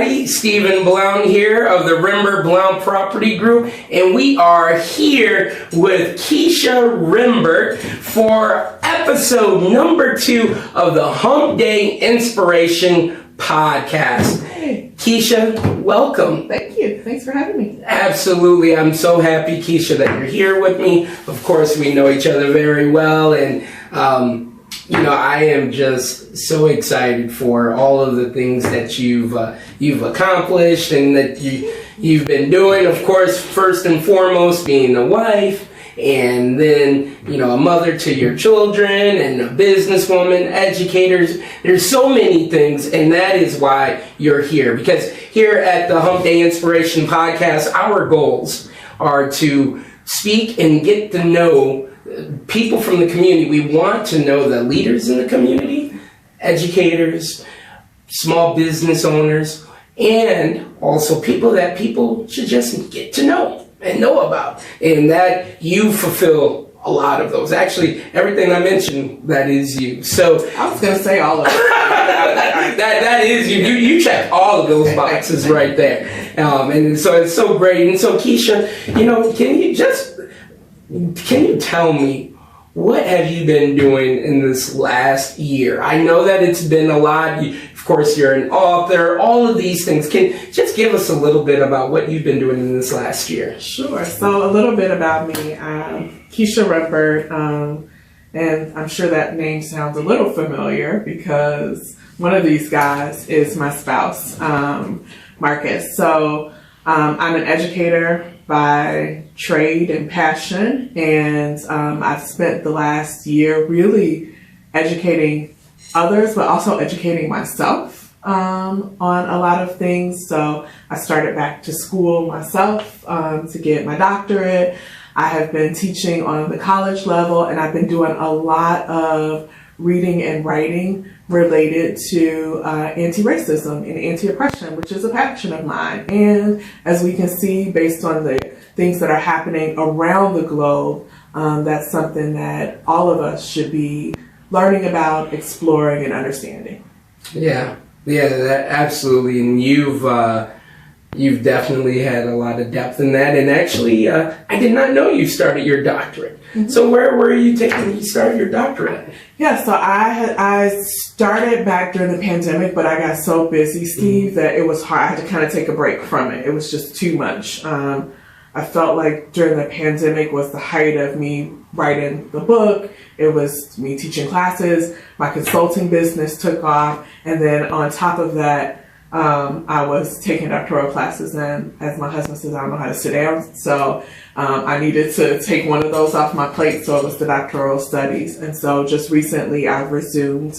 everybody. Stephen Blount here of the Rembert Blount Property Group, and we are here with Keisha Rembert for episode number 2 of the Hump Day Inspiration Podcast. Keisha, welcome. Thank you. Thanks for having me. Absolutely. I'm so happy, Keisha, that you're here with me. Of course, we know each other very well, and I am just so excited for all of the things that you've accomplished and that you've been doing. Of course, first and foremost, being a wife, and then, a mother to your children, and a businesswoman, educators. There's so many things, and that is why you're here. Because here at the Hump Day Inspiration Podcast, our goals are to speak and get to know people from the community. We want to know the leaders in the community, educators, small business owners, and also people that people should just get to know and know about. And that you fulfill a lot of those. Actually, everything I mentioned, that is you. So I was going to say all of it. that is you. You check all of those boxes right there. And so it's so great. And so Keisha, can you tell me, what have you been doing in this last year? I know that it's been a lot. Of course, you're an author, all of these things. Can you just give us a little bit about what you've been doing in this last year? Sure. So a little bit about me. Keisha Rembert, and I'm sure that name sounds a little familiar because one of these guys is my spouse, Marcus. So I'm an educator by trade and passion, and I've spent the last year really educating others, but also educating myself on a lot of things. So I started back to school myself to get my doctorate. I have been teaching on the college level, and I've been doing a lot of reading and writing related to anti-racism and anti-oppression, which is a passion of mine. And as we can see, based on the things that are happening around the globe, that's something that all of us should be learning about, exploring, and understanding. Yeah, that absolutely. And you've definitely had a lot of depth in that. And actually, I did not know you started your doctorate. Mm-hmm. So where were you taking you started your doctorate? Yeah, so I started back during the pandemic, but I got so busy, Steve, that it was hard. I had to kind of take a break from it. It was just too much. I felt like during the pandemic was the height of me writing the book. It was me teaching classes. My consulting business took off. And then on top of that, I was taking doctoral classes, and as my husband says, I don't know how to sit down. So I needed to take one of those off my plate. So it was the doctoral studies. And so just recently I've resumed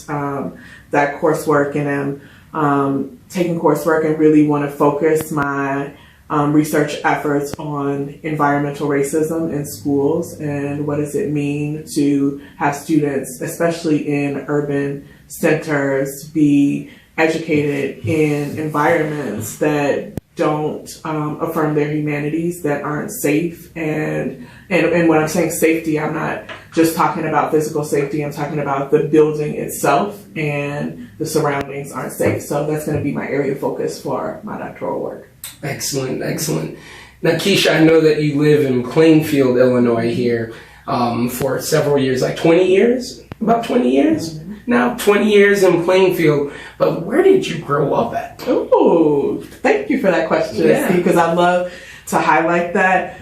that coursework, and I'm taking coursework and really want to focus my research efforts on environmental racism in schools, and what does it mean to have students, especially in urban centers, be educated in environments that don't affirm their humanities, that aren't safe. And when I'm saying safety, I'm not just talking about physical safety. I'm talking about the building itself and the surroundings aren't safe. So that's going to be my area of focus for my doctoral work. Excellent. Now, Keisha, I know that you live in Plainfield, Illinois here for several years, like 20 years? About 20 years? Mm-hmm. Now, 20 years in Plainfield, but where did you grow up at? Oh, thank you for that question, Steve, because I love to highlight that.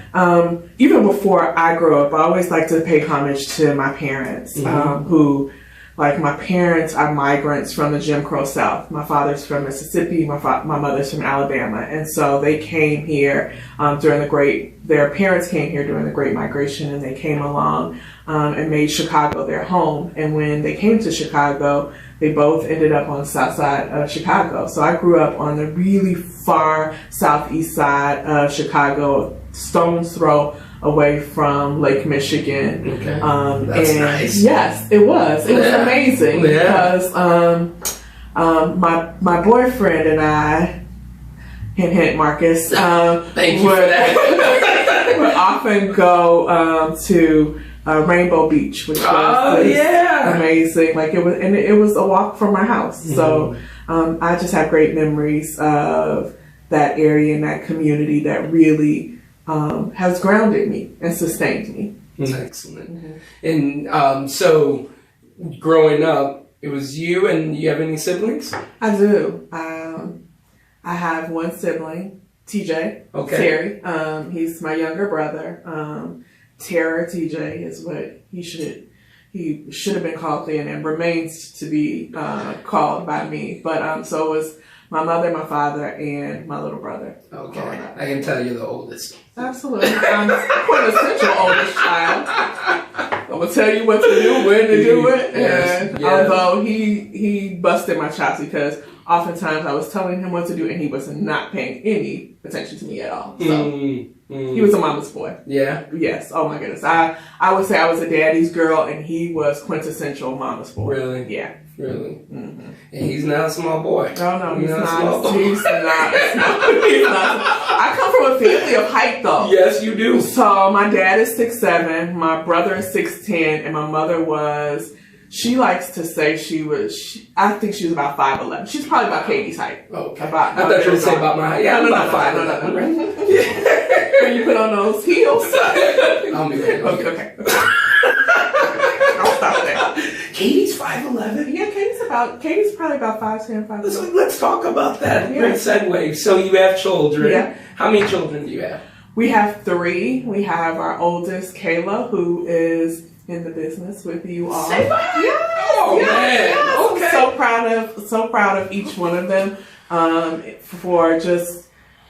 Even before I grew up, I always like to pay homage to my parents, who, like, my parents are migrants from the Jim Crow South. My father's from Mississippi, my mother's from Alabama, and so they came here their parents came here during the Great Migration, and they came along and made Chicago their home. And when they came to Chicago, they both ended up on the south side of Chicago. So I grew up on the really far southeast side of Chicago, stone's throw away from Lake Michigan. Okay. That's nice. Yes, it was. It was amazing because my boyfriend and I, hint, Marcus, thank you for that. would often go to Rainbow Beach, which was amazing. Like it was a walk from my house. Mm-hmm. So I just have great memories of that area and that community that really has grounded me and sustained me. Excellent. And so, growing up, it was you, and you have any siblings? I do. I have one sibling, TJ, Terry. He's my younger brother. Terror TJ is what he should have been called then, and remains to be called by me. But so it was my mother, my father, and my little brother. Okay, I can tell you're the oldest. Absolutely, I'm quintessential oldest child. I'm gonna tell you what to do, when to do it, and although he busted my chops because oftentimes I was telling him what to do and he was not paying any attention to me at all. So he was a mama's boy. Yeah. Yes. Oh my goodness. I would say I was a daddy's girl and he was quintessential mama's boy. Really? Yeah. Really? Mm-hmm. And he's not a small boy. Oh no, he's not. He's not. He's not. I come from a family of height though. Yes, you do. So my dad is 6'7", my brother is 6'10", and my mother was. She likes to say I think she was about 5'11". She's probably about Katie's height. Okay. I thought you were going to say about my height. Yeah, I'm about 5'11". Right? When you put on those heels. I'll be ready. Okay. I'll stop there. Katie's 5'11"? Yeah, Katie's probably about 5'10", 5'11". Let's talk about that. Great segue. So you have children. Yeah. How many children do you have? We have 3. We have our oldest, Kayla, who is in the business with you all. Say bye. Yes. Okay. I'm so proud of each one of them for just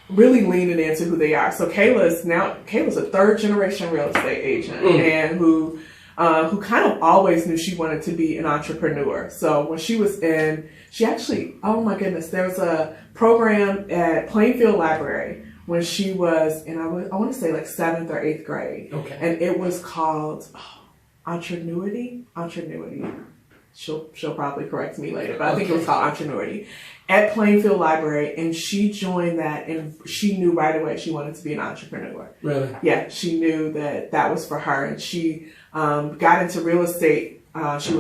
really leaning into who they are. So Kayla's a 3rd generation real estate agent and who kind of always knew she wanted to be an entrepreneur. So when she actually, oh my goodness, there was a program at Plainfield Library when she was in, I want to say like 7th or 8th grade. Okay. And it was called Entrenuity. She'll probably correct me later, but I think it was called Entrenuity at Plainfield Library, and she joined that, and she knew right away she wanted to be an entrepreneur. Really? Yeah, she knew that was for her, and she got into real estate. She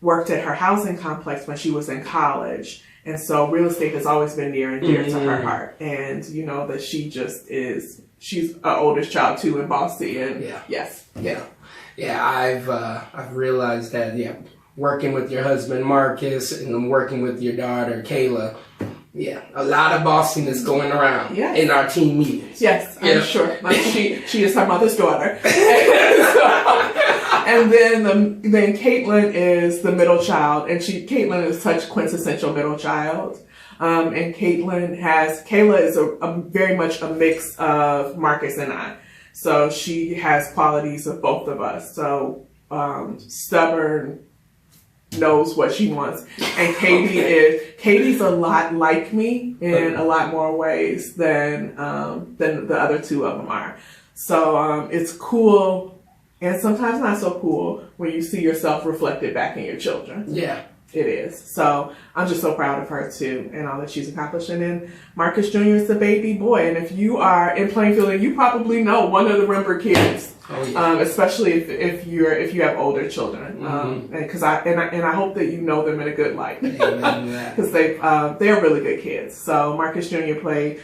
worked at her housing complex when she was in college, and so real estate has always been near and dear to her heart. And you know that she's an oldest child too in Bossy, and yes. I've realized that working with your husband Marcus and then working with your daughter Kayla, a lot of bossiness going around in our team meetings. Yes, I'm sure. Like she is her mother's daughter, and then Caitlin is the middle child, and Caitlin is such quintessential middle child. And Kayla is a very much a mix of Marcus and I. So she has qualities of both of us. So stubborn, knows what she wants. And Katie's a lot like me in a lot more ways than the other 2 of them are. So it's cool and sometimes not so cool when you see yourself reflected back in your children. Yeah. It is. So I'm just so proud of her too and all that she's accomplished. And then Marcus Jr. is the baby boy. And if you are in Plainfield, you probably know one of the Rembert kids. Oh, yeah. Especially if you have older children. Because I hope that you know them in a good light. Because they're really good kids. So Marcus Jr.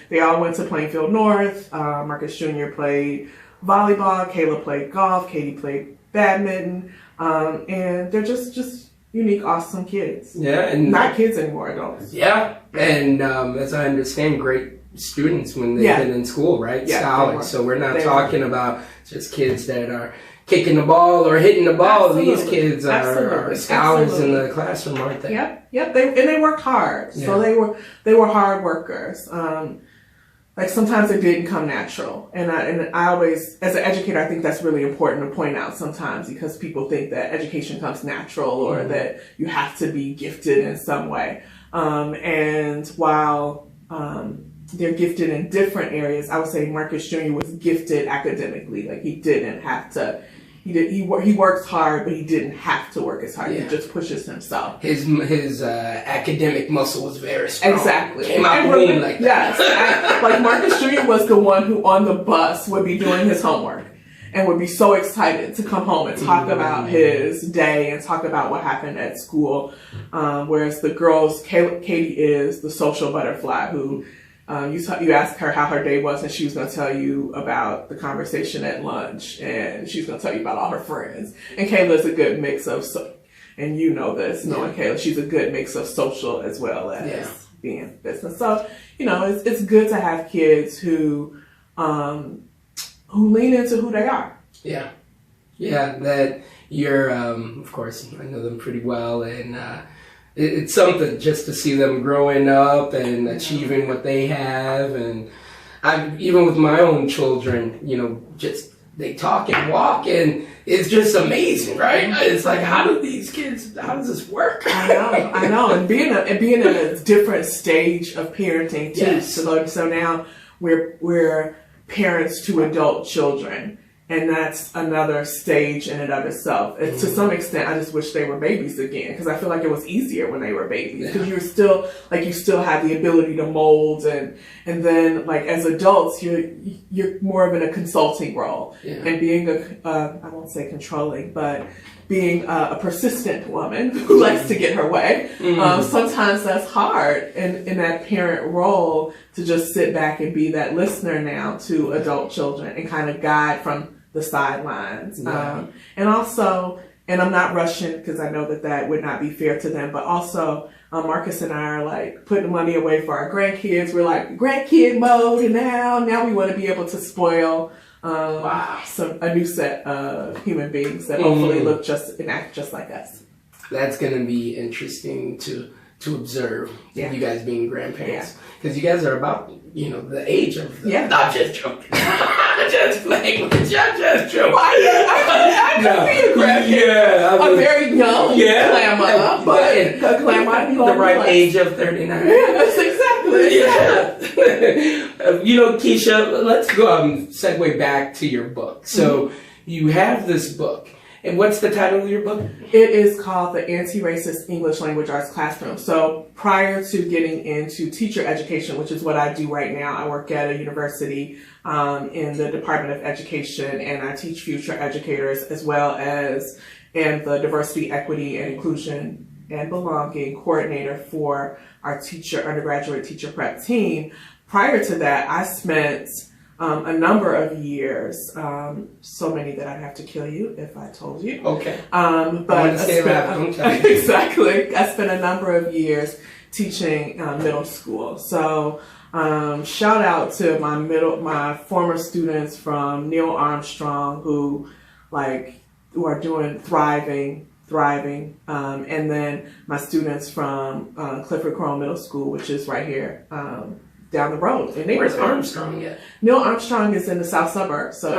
they all went to Plainfield North. Marcus Jr. played volleyball. Kayla played golf. Katie played badminton. And they're just unique, awesome kids. Yeah, and not kids anymore, adults. Yeah, and as I understand, great students when they've been in school, right? Yeah, scholars. So we're not talking about just kids that are kicking the ball or hitting the ball. Absolutely. These kids are scholars in the classroom, aren't they? Yep. They worked hard. Yeah. So they were hard workers. Like sometimes it didn't come natural, and I always, as an educator, I think that's really important to point out sometimes because people think that education comes natural or that you have to be gifted in some way. And while they're gifted in different areas, I would say Marcus Jr. was gifted academically. Like he didn't have to. He works hard, but he didn't have to work as hard. Yeah. He just pushes himself. His academic muscle was very strong. Exactly. Came out the womb like that. Yes. Like Marcus Jr. was the one who on the bus would be doing his homework. and would be so excited to come home and talk about his day and talk about what happened at school. Whereas the girls, Katie is the social butterfly who you ask her how her day was, and she was going to tell you about the conversation at lunch, and she's going to tell you about all her friends. And Kayla's a good mix of, and you know this, knowing Kayla, she's a good mix of social as well as being business. So, it's good to have kids who lean into who they are. Yeah. Yeah, that you're, of course, I know them pretty well, and it's something just to see them growing up and achieving what they have. And even with my own children, just they talk and walk, and it's just amazing, right? It's like, how does this work? I know, and being in a different stage of parenting too. Yes. So now we're parents to adult children. And that's another stage in and of itself. And to some extent, I just wish they were babies again, because I feel like it was easier when they were babies, because you still have the ability to mold, and then like as adults, you're more of in a consulting role, and being I won't say controlling, but being a persistent woman who likes to get her way. Sometimes that's hard in that parent role, to just sit back and be that listener now to adult children and kind of guide from the sidelines. And I'm not rushing, because I know that would not be fair to them, but also Marcus and I are like putting money away for our grandkids. We're like grandkid mode, and now we want to be able to spoil a new set of human beings that hopefully look and act just like us. That's going to be interesting to observe, you guys being grandparents, because you guys are about the age of I'm just joking. I'm just playing with you. I'm just joking. I can be a grandparent. I'm very young grandma, but a grandma the right age of 39. That's exactly. Keisha, let's go segue back to your book. So you have this book. And what's the title of your book? It is called The AntiRacist English Language Arts Classroom. So prior to getting into teacher education, which is what I do right now, I work at a university in the Department of Education, and I teach future educators, as well as am the Diversity, Equity, and Inclusion and Belonging coordinator for our undergraduate teacher prep team. Prior to that, I spent a number of years, so many that I'd have to kill you if I told you. Okay. But exactly. I spent a number of years teaching middle school. So shout out to my former students from Neil Armstrong who are doing thriving. And then my students from Clifford Crone Middle School, which is right here down the road. Where's Armstrong at? Neil Armstrong is in the south suburbs, so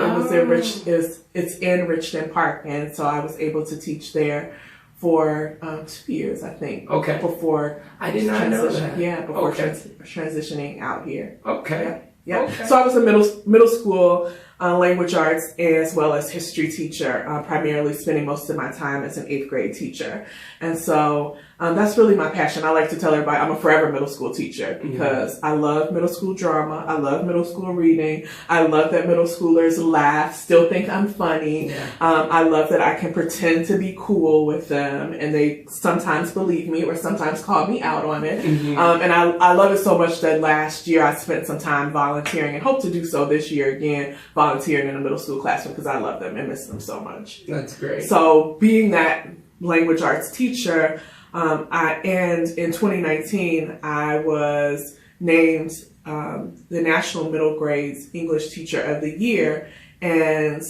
it's in Richmond Park, and so I was able to teach there for 2 years, I think. Okay. Before I did not know that. Yeah, before transitioning out here. Okay. Yeah. Okay. So I was a middle school language arts as well as history teacher, primarily spending most of my time as an 8th grade teacher. And so that's really my passion. I like to tell everybody I'm a forever middle school teacher, because I love middle school drama. I love middle school reading. I love that middle schoolers laugh, still think I'm funny. Yeah. I love that I can pretend to be cool with them, and they sometimes believe me or sometimes call me out on it. And I love it so much that last year I spent some time volunteering, and hope to do so this year again, volunteering in a middle school classroom, because I love them and miss them so much. That's great. So being that language arts teacher, and in 2019, I was named the National Middle Grades English Teacher of the Year, and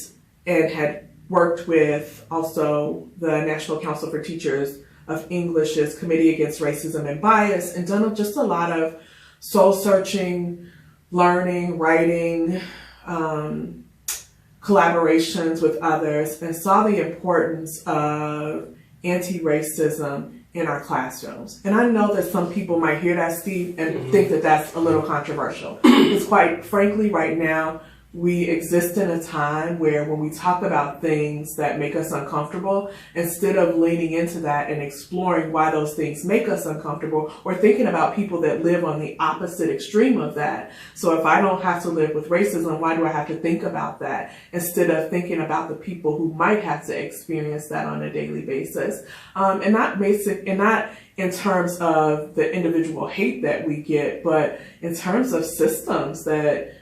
had worked with also the National Council for Teachers of English's Committee Against Racism and Bias, and done just a lot of soul searching, learning, writing, collaborations with others, and saw the importance of anti-racism in our classrooms. And I know that some people might hear that, Steve, and think that that's a little controversial. Because quite frankly, right now, we exist in a time where when we talk about things that make us uncomfortable, instead of leaning into that and exploring why those things make us uncomfortable, or thinking about people that live on the opposite extreme of that. So if I don't have to live with racism, why do I have to think about that? Instead of thinking about the people who might have to experience that on a daily basis. And not in terms of the individual hate that we get, but in terms of systems that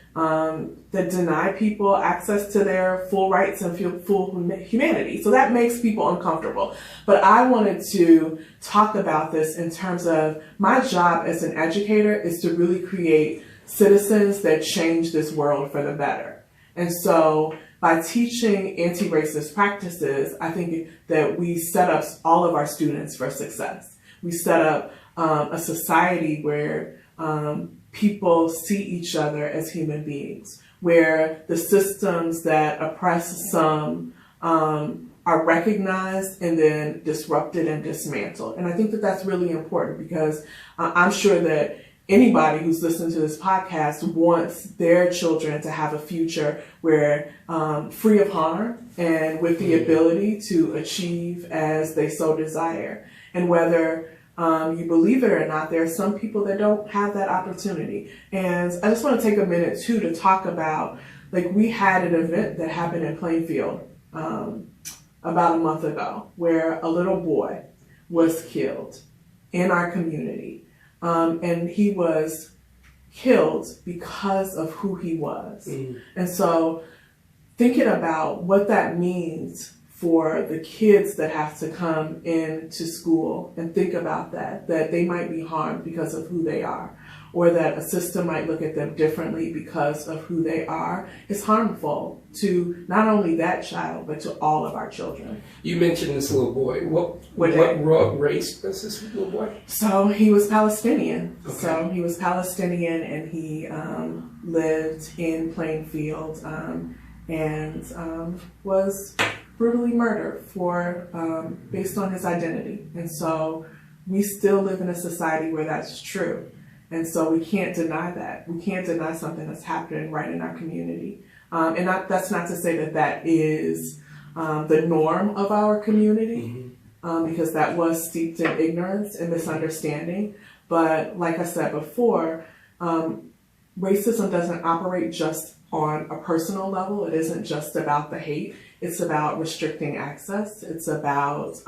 deny people access to their full rights and full humanity. So that makes people uncomfortable. But I wanted to talk about this in terms of my job as an educator is to really create citizens that change this world for the better. And so by teaching anti-racist practices, I think that we set up all of our students for success. We set up a society where people see each other as human beings, where the systems that oppress some are recognized and then disrupted and dismantled. And I think that that's really important because I'm sure that anybody who's listening to this podcast wants their children to have a future where free of harm and with the ability to achieve as they so desire. And whether you believe it or not, there are some people that don't have that opportunity. And I just want to take a minute too to talk about, like, we had an event that happened in Plainfield about a month ago where a little boy was killed in our community. And he was killed because of who he was. And so thinking about what that means for the kids that have to come into school and think about that they might be harmed because of who they are, or that a system might look at them differently because of who they are, is harmful to not only that child, but to all of our children. You mentioned this little boy. What race was this little boy? So he was Palestinian. Okay. So he was Palestinian, and he lived in Plainfield and was brutally murdered based on his identity. And so we still live in a society where that's true. And so we can't deny that. We can't deny something that's happening right in our community. And that's not to say that is the norm of our community, because that was steeped in ignorance and misunderstanding. But like I said before, racism doesn't operate just on a personal level. It isn't just about the hate. It's about restricting access. It's about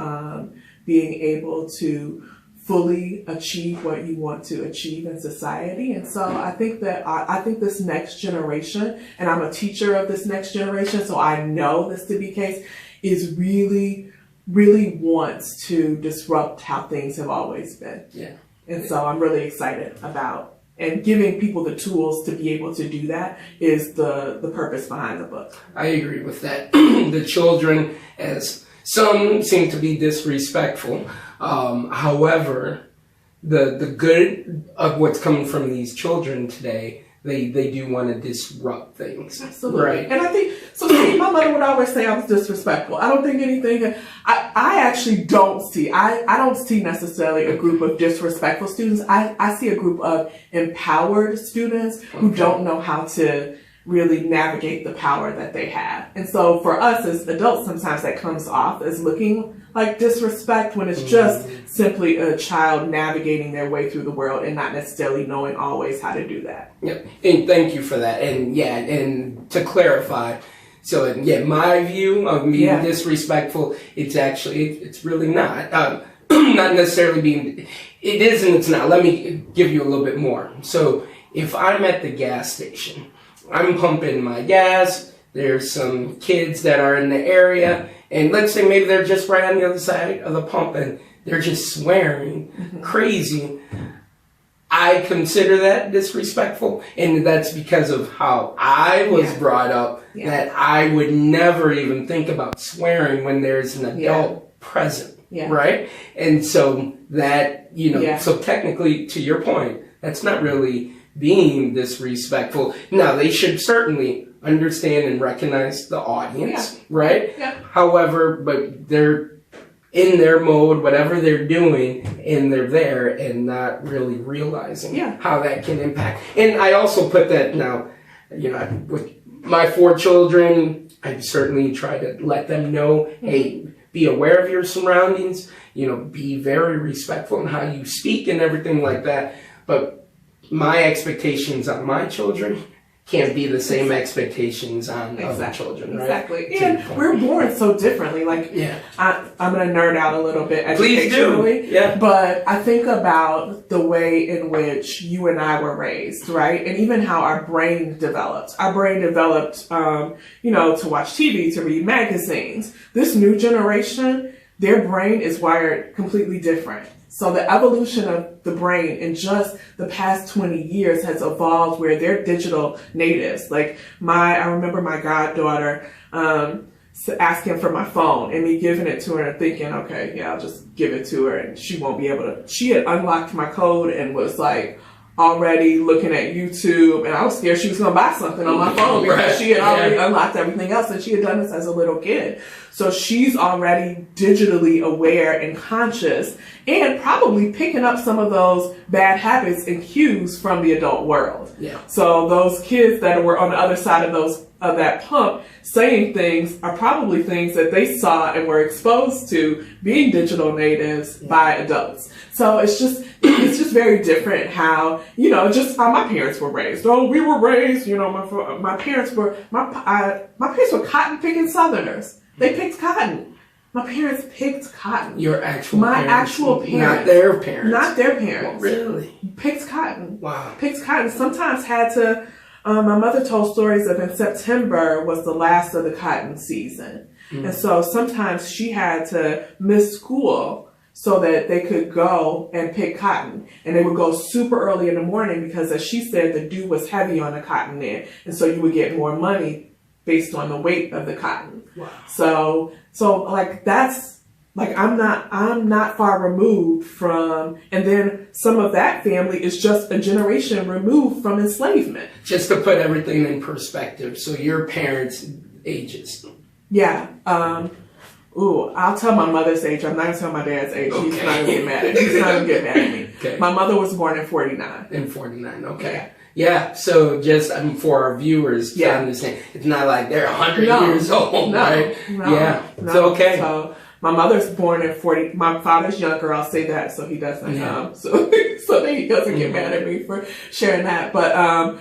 being able to fully achieve what you want to achieve in society. And so I think that I think this next generation, and I'm a teacher of this next generation, so I know this to be the case, is really, really wants to disrupt how things have always been. Yeah. And so I'm really excited about, and giving people the tools to be able to do that is the purpose behind the book. I agree with that. The children, as some seem to be disrespectful. However, the good of what's coming from these children today, they do want to disrupt things. Absolutely. Right. And I think, so see, my mother would always say I was disrespectful. I don't think anything, I actually don't see, I don't see necessarily a group of disrespectful students. I see a group of empowered students who don't know how to really navigate the power that they have. And so for us as adults, sometimes that comes off as looking like disrespect when it's just simply a child navigating their way through the world and not necessarily knowing always how to do that. Yep. And thank you for that. And yeah, and to clarify, so yeah, my view of being disrespectful, it's really not. Not necessarily being, it is and it's not. Let me give you a little bit more. So if I'm at the gas station, I'm pumping my gas, there's some kids that are in the area, and let's say maybe they're just right on the other side of the pump and they're just swearing crazy. I consider that disrespectful, and that's because of how I was brought up, that I would never even think about swearing when there's an adult present, right? And so that, so technically, to your point, that's not really being disrespectful. Now, they should certainly understand and recognize the audience, right? Yeah. However, but they're in their mode, whatever they're doing, and they're there and not really realizing how that can impact. And I also put that now, with my 4 children, I certainly try to let them know, hey, be aware of your surroundings, be very respectful in how you speak and everything like that. But my expectations on my children can't be the same expectations on other children, right? Exactly. And we're born so differently. Like, I'm going to nerd out a little bit educationally. Please do. Yeah. But I think about the way in which you and I were raised, right? And even how our brain developed. Our brain developed, to watch TV, to read magazines. This new generation, their brain is wired completely different. So the evolution of the brain in just the past 20 years has evolved where they're digital natives. Like I remember my goddaughter asking for my phone and me giving it to her and thinking, okay, yeah, I'll just give it to her and she won't be able to. She had unlocked my code and was like already looking at YouTube, and I was scared she was going to buy something on my phone because she had already unlocked everything else, and she had done this as a little kid. So she's already digitally aware and conscious and probably picking up some of those bad habits and cues from the adult world. Yeah. So those kids that were on the other side of that pump saying things are probably things that they saw and were exposed to being digital natives by adults. So it's just very different how, just how my parents were raised. Oh, we were raised, my parents were cotton picking Southerners. They picked cotton. My parents picked cotton. My actual parents. Not their parents. Not their parents. Well, really? Picked cotton. Wow. Picked cotton. Sometimes had to, my mother told stories of in September was the last of the cotton season. Mm. And so sometimes she had to miss school so that they could go and pick cotton. And they would go super early in the morning because, as she said, the dew was heavy on the cotton then. And so you would get more money based on the weight of the cotton. Wow. So like that's like I'm not far removed from, and then some of that family is just a generation removed from enslavement. Just to put everything in perspective, so your parents' ages. Yeah. I'll tell my mother's age. I'm not gonna tell my dad's age. Okay. He's not gonna get mad at me. He's not gonna get mad at me. Okay. My mother was born in 49. In 49, okay. Yeah, so just for our viewers to understand, it's not like they're 100 years old, right? No, it's okay. So my mother's born in 40. My father's younger, I'll say that, so he doesn't so that he doesn't get mad at me for sharing that. But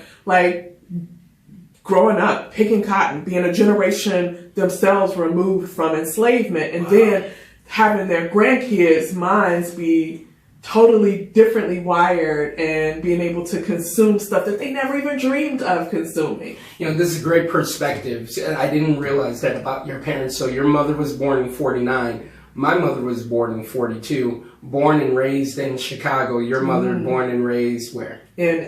growing up, picking cotton, being a generation themselves removed from enslavement, and then having their grandkids' minds be totally differently wired and being able to consume stuff that they never even dreamed of consuming. This is a great perspective. I didn't realize that about your parents. So your mother was born in 49. My mother was born in 42. Born and raised in Chicago. Your mother born and raised where? In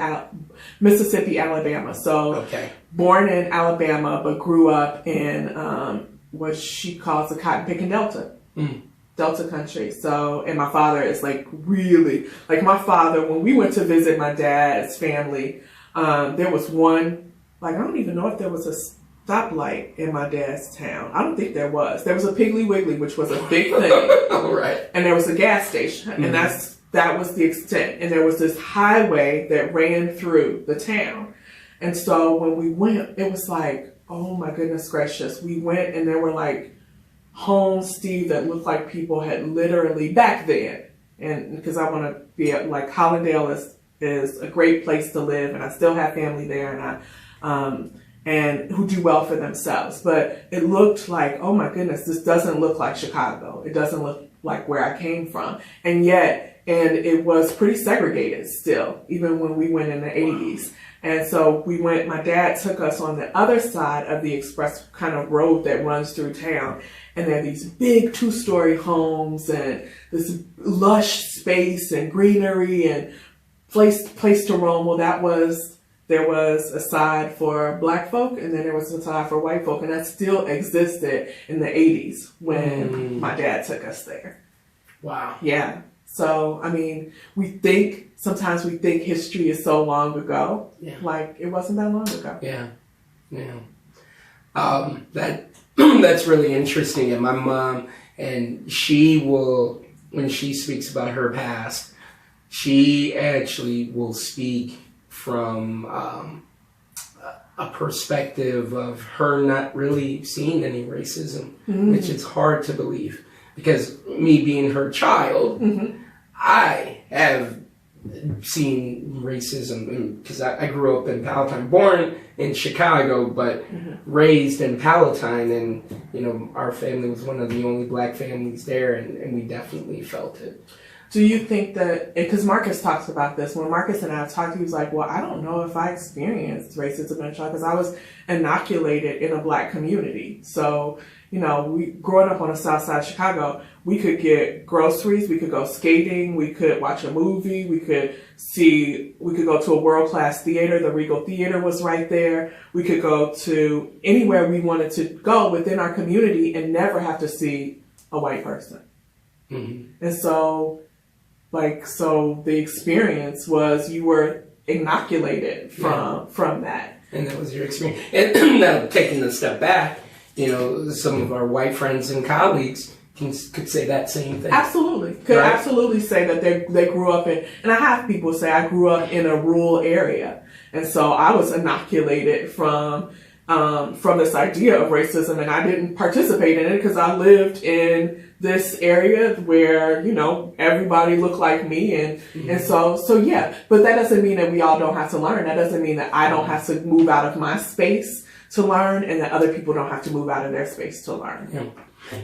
Mississippi, Alabama. So born in Alabama, but grew up in what she calls the cotton picking Delta. Mm. Delta country. So, and my father is really, my father, when we went to visit my dad's family, there was one, I don't even know if there was a stoplight in my dad's town. I don't think there was. There was a Piggly Wiggly, which was a big thing. Right. And there was a gas station, and that was the extent. And there was this highway that ran through the town. And so when we went, it was oh my goodness gracious. We went and there were homes, Steve, that looked like people had literally back then. And because I want to be Hollandale is a great place to live, and I still have family there, and who do well for themselves. But it looked like, oh my goodness, this doesn't look like Chicago. It doesn't look like where I came from. And it was pretty segregated still, even when we went in the 80s. And so we went, my dad took us on the other side of the express kind of road that runs through town. And there are these big 2-story homes and this lush space and greenery and place to roam. Well, there was a side for black folk, and then there was a side for white folk. And that still existed in the 80s when my dad took us there. Wow. Yeah. So, I mean, sometimes we think history is so long ago. Yeah. It wasn't that long ago. Yeah. Yeah. That's really interesting. And my mom, and she will, when she speaks about her past, she actually will speak from a perspective of her not really seeing any racism, which is hard to believe. Because me being her child, I have seen racism because I grew up in Palatine, born in Chicago, but raised in Palatine, and our family was one of the only black families there, and we definitely felt it. Do you think that, because Marcus talks about this, when Marcus and I talked, he was like, well, I don't know if I experienced racism in a child because I was inoculated in a black community. So, we growing up on the south side of Chicago, we could get groceries, we could go skating, we could watch a movie, we could go to a world-class theater. The Regal Theater was right there. We could go to anywhere we wanted to go within our community and never have to see a white person. And so the experience was you were inoculated from that. And that was your experience. And now taking a step back, some of our white friends and colleagues could say that same thing. Absolutely. Could absolutely say that they grew up in, and I have people say I grew up in a rural area. And so I was inoculated from this idea of racism, and I didn't participate in it because I lived in this area where, everybody looked like me. And so yeah, but that doesn't mean that we all don't have to learn. That doesn't mean that I don't have to move out of my space to learn and that other people don't have to move out of their space to learn. Yeah.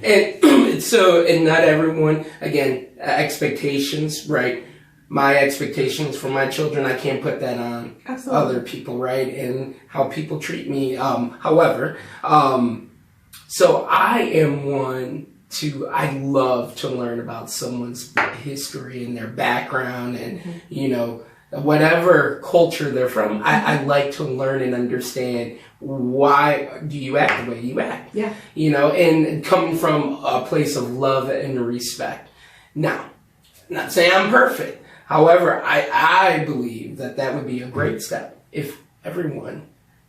And not everyone, again, expectations, right? My expectations for my children, I can't put that on other people, right? And how people treat me. However, so I am one I love to learn about someone's history and their background and, whatever culture they're from. I like to learn and understand why do you act the way you act. Yeah. And coming from a place of love and respect. Now, not saying I'm perfect. However, I believe that would be a great step if everyone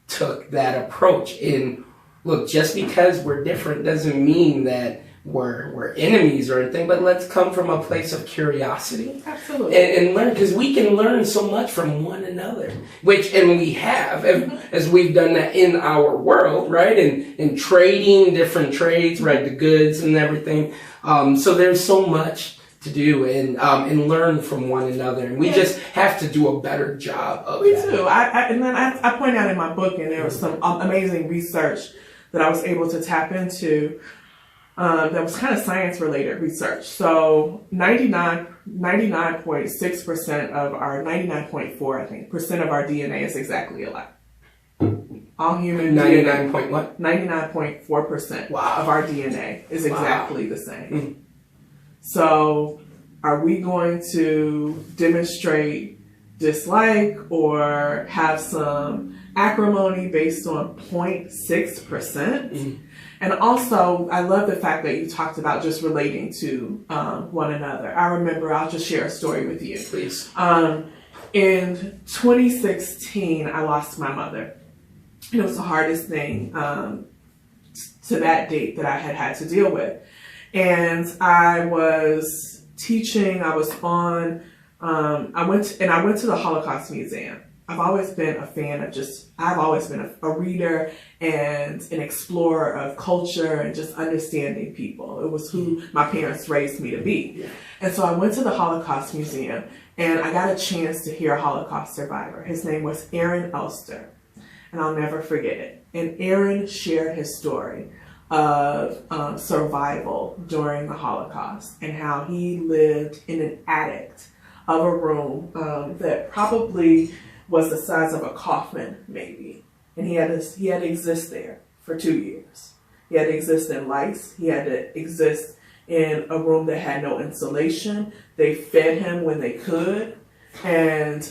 took that approach. And look, just because we're different doesn't mean that we're enemies or anything, but let's come from a place of curiosity. Absolutely. And learn, because we can learn so much from one another, and we have, as we've done that in our world, right? And trading different trades, right? The goods and everything. So there's so much to do and learn from one another, and we just have to do a better job of that. We do. I point out in my book, and there was some amazing research that I was able to tap into that was kind of science related research. So 99.6% of our 99.4, I think, percent of our DNA is exactly alike. All human 99 point what? 99.4% of our DNA is exactly the same. Mm. So are we going to demonstrate dislike or have some acrimony based on 0.6%? Mm. And also, I love the fact that you talked about just relating to one another. I remember, I'll just share a story with you. Please. In 2016, I lost my mother. It was the hardest thing to that date that I had to deal with. And I was teaching, I went to the Holocaust Museum. I've always been a fan of I've always been a reader and an explorer of culture and just understanding people. It was who my parents raised me to be. Yeah. And so I went to the Holocaust Museum and I got a chance to hear a Holocaust survivor. His name was Aaron Elster, and I'll never forget it. And Aaron shared his story of survival during the Holocaust and how he lived in an attic of a room that probably was the size of a coffin, maybe. And he had to exist there for 2 years. He had to exist in lice. He had to exist in a room that had no insulation. They fed him when they could. And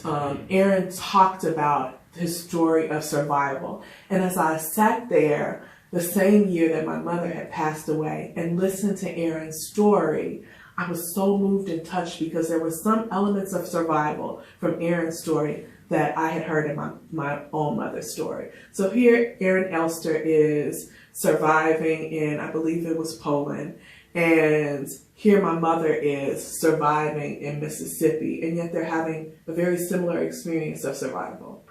Aaron talked about his story of survival. And as I sat there the same year that my mother had passed away and listened to Aaron's story, I was so moved and touched because there were some elements of survival from Aaron's story that I had heard in my own mother's story. So here, Aaron Elster is surviving in, I believe it was Poland, and here my mother is surviving in Mississippi, and yet they're having a very similar experience of survival.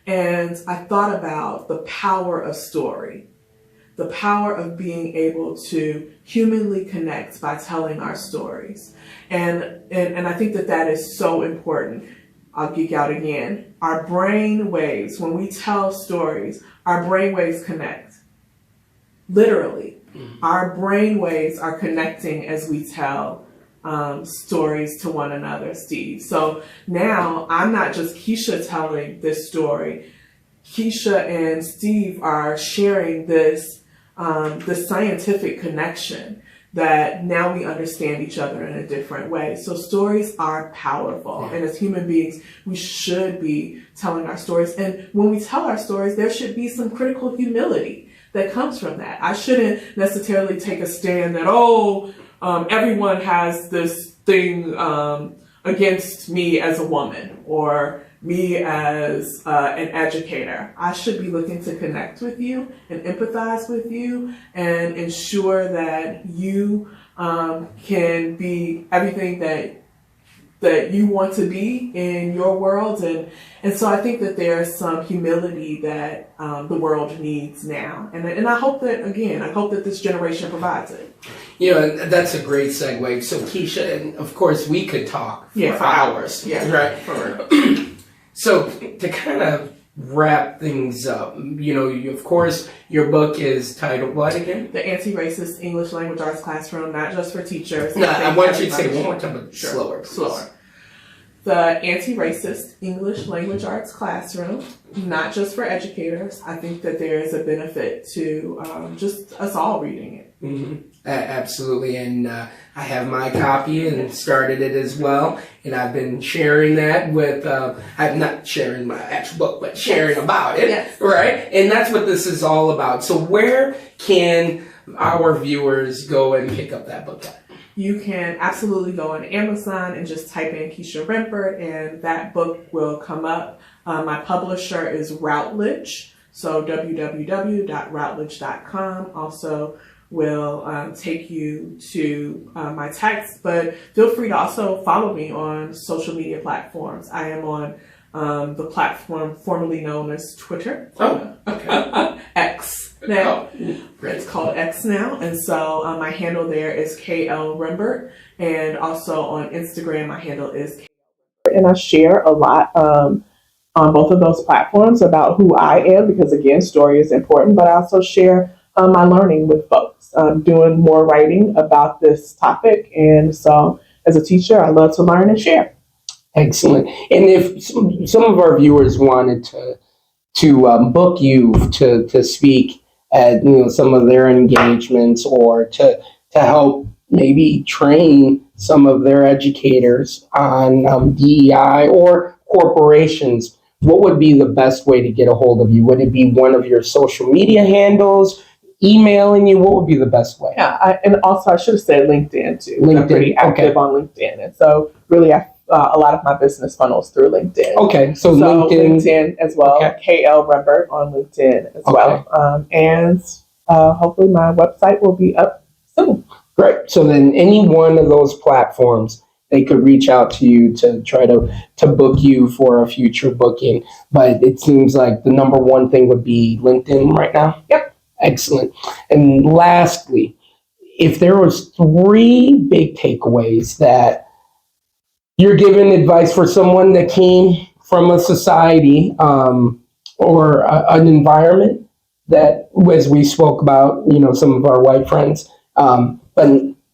And I thought about the power of story, the power of being able to humanly connect by telling our stories. And I think that is so important. I'll geek out again. Our brain waves, when we tell stories, our brain waves connect. Literally, our brain waves are connecting as we tell stories to one another, Steve. So now I'm not just Keisha telling this story. Keisha and Steve are sharing this scientific connection that now we understand each other in a different way. So stories are powerful. And as human beings, we should be telling our stories. And when we tell our stories, there should be some critical humility that comes from that. I shouldn't necessarily take a stand that, everyone has this thing against me as a woman or me as an educator. I should be looking to connect with you and empathize with you and ensure that you can be everything that you want to be in your world. And so I think that there's some humility that the world needs now. And I hope that this generation provides it. That's a great segue. So Keisha, and of course we could talk for hours. Yeah, right. For So to kind of wrap things up, of course, your book is titled what again? The AntiRacist English Language Arts Classroom, not just for teachers. No, I want you to say it one more time, but slower. The AntiRacist English Language Arts Classroom, not just for educators. I think that there is a benefit to just us all reading it. Mm-hmm. Absolutely, and I have my copy and started it as well, and I've been sharing that with, I'm not sharing my actual book, but sharing about it, right? And that's what this is all about. So where can our viewers go and pick up that book at? You can absolutely go on Amazon and just type in Keisha Rembert, and that book will come up. My publisher is Routledge, so www.routledge.com. Also will take you to my text, but feel free to also follow me on social media platforms. I am on the platform formerly known as Twitter. Oh, okay. X now. It's called X now. And so my handle there is KL Rembert. And also on Instagram, my handle is KL Rembert. And I share a lot on both of those platforms about who I am, because again, story is important, but I also share my learning with folks. I'm doing more writing about this topic. And so as a teacher, I love to learn and share. Excellent. And if some of our viewers wanted to book you to speak at some of their engagements, or to help maybe train some of their educators on DEI or corporations, what would be the best way to get a hold of you? Would it be one of your social media handles, emailing you? What would be the best way? Yeah, and also I should have said LinkedIn too. LinkedIn, I'm pretty active on LinkedIn, and so really a lot of my business funnels through LinkedIn. Okay, so LinkedIn as well. Okay. KL Rembert on LinkedIn as well, and hopefully my website will be up soon. Great. So then, any one of those platforms, they could reach out to you to try to book you for a future booking. But it seems like the number one thing would be LinkedIn right now. Yep. Excellent. And lastly, if there was 3 big takeaways that you're giving advice for someone that came from a society or an environment that, as we spoke about, some of our white friends, but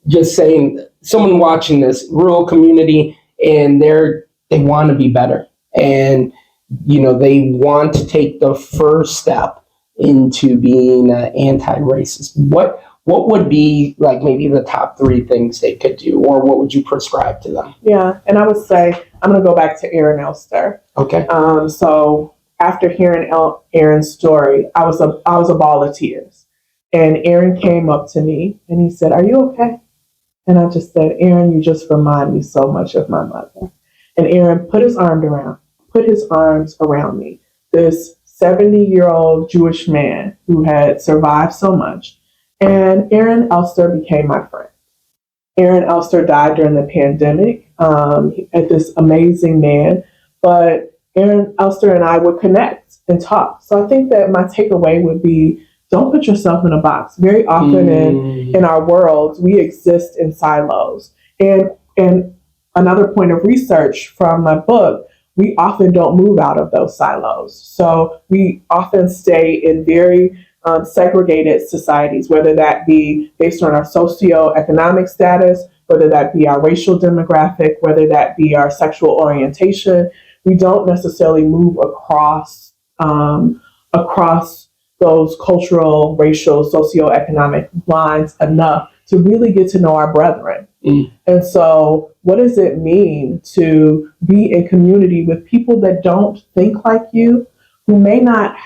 just saying, someone watching this rural community, and they want to be better, and they want to take the first step into being anti-racist. What would be like maybe the top 3 things they could do, or what would you prescribe to them? Yeah, and I would say I'm going to go back to Aaron Elster. Okay. So after hearing Aaron's story, I was a ball of tears, and Aaron came up to me and he said, "Are you okay?" And I just said, "Aaron, you just remind me so much of my mother." And Aaron put his arms around me. This 70-year-old Jewish man who had survived so much. And Aaron Elster became my friend. Aaron Elster died during the pandemic, this amazing man, but Aaron Elster and I would connect and talk. So I think that my takeaway would be, don't put yourself in a box. Very often in our world, we exist in silos. And another point of research from my book, we often don't move out of those silos. So we often stay in very segregated societies, whether that be based on our socioeconomic status, whether that be our racial demographic, whether that be our sexual orientation. We don't necessarily move across those cultural, racial, socioeconomic lines enough to really get to know our brethren. And so what does it mean to be in community with people that don't think like you, who may not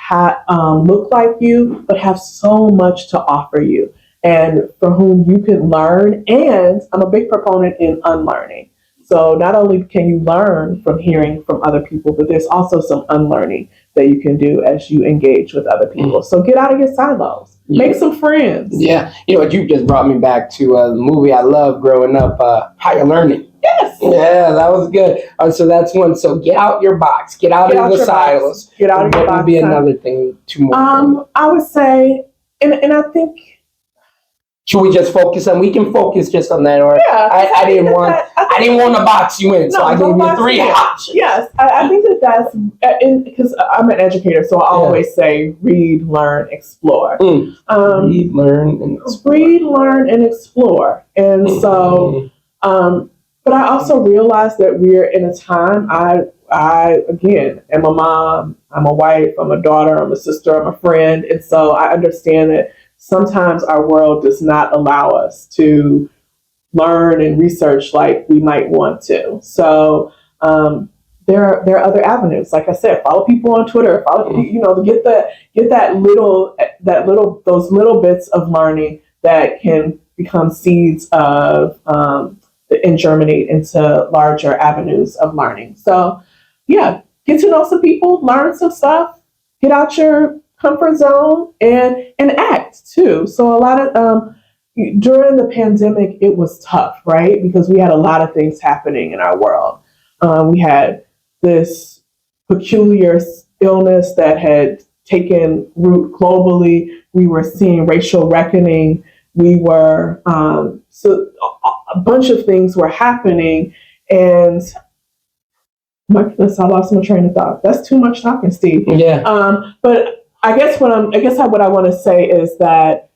look like you, but have so much to offer you, and for whom you can learn? And I'm a big proponent in unlearning. So not only can you learn from hearing from other people, but there's also some unlearning that you can do as you engage with other people. So get out of your silos. Make some friends. Yeah. You know what, you just brought me back to a movie I loved growing up, Higher Learning. Yes. Yeah, that was good. So that's one. So get out your box. Get out of the silos. Get out of your box. What would be another thing? Two more. I would say, and I think, should we just focus on? We can focus just on that, or I didn't want to box you in, so I gave you three options. Yes, I think that's because I'm an educator, so I always say read, learn, explore. Read, learn, and explore. Read, learn, and explore. And so, but I also realize that we're in a time. I again am a mom. I'm a wife. I'm a daughter. I'm a sister. I'm a friend, and so I understand that sometimes our world does not allow us to learn and research like we might want to. So there are other avenues. Like I said, follow people on Twitter. Follow get those little bits of learning that can become seeds of and germinate into larger avenues of learning. So get to know some people, learn some stuff, get out your comfort zone, and act too. So a lot of during the pandemic, it was tough, right? Because we had a lot of things happening in our world. We had this peculiar illness that had taken root globally. We were seeing racial reckoning. We were so a bunch of things were happening, and my goodness, I lost my train of thought. That's too much talking, Steve. Yeah. But I guess what I want to say is that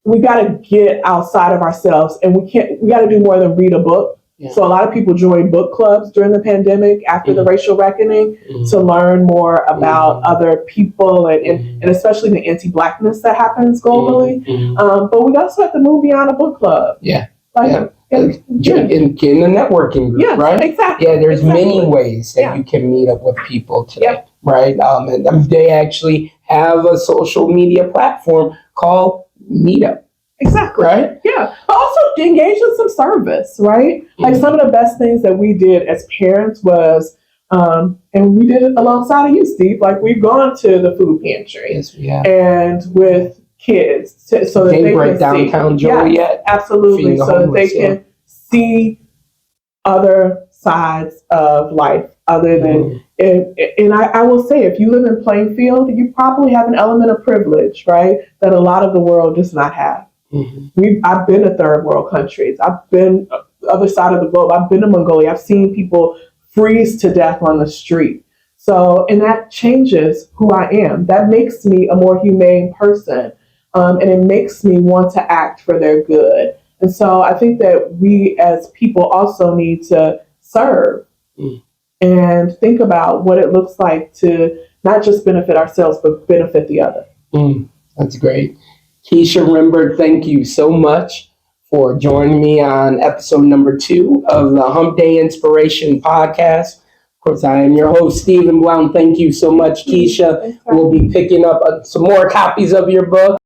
we got to get outside of ourselves, and we got to do more than read a book. Yeah. So a lot of people joined book clubs during the pandemic after the racial reckoning to learn more about other people and especially the anti-Blackness that happens globally. But we also have to move beyond a book club. Yeah. Get in the networking group, right? Exactly. Yeah, there's many ways that you can meet up with people today, right? And they actually have a social media platform called Meetup. Exactly. Right? Yeah. But also engage in some service, right? Like some of the best things that we did as parents was, and we did it alongside of you, Steve, like we've gone to the food pantry. Yes, we have. And with kids so that they break can downtown see. Joliet. Absolutely. So that they can see other sides of life other than, and I will say, if you live in Plainfield, you probably have an element of privilege, right? That a lot of the world does not have. I've been to third world countries. I've been the other side of the globe. I've been to Mongolia. I've seen people freeze to death on the street. So, and that changes who I am. That makes me a more humane person. And it makes me want to act for their good. And so I think that we as people also need to serve and think about what it looks like to not just benefit ourselves, but benefit the other. That's great. Keisha Rembert, thank you so much for joining me on episode number 2 of the Hump Day Inspiration Podcast. Of course, I am your host, Stephen Blount. Thank you so much, Keisha. We'll be picking up some more copies of your book.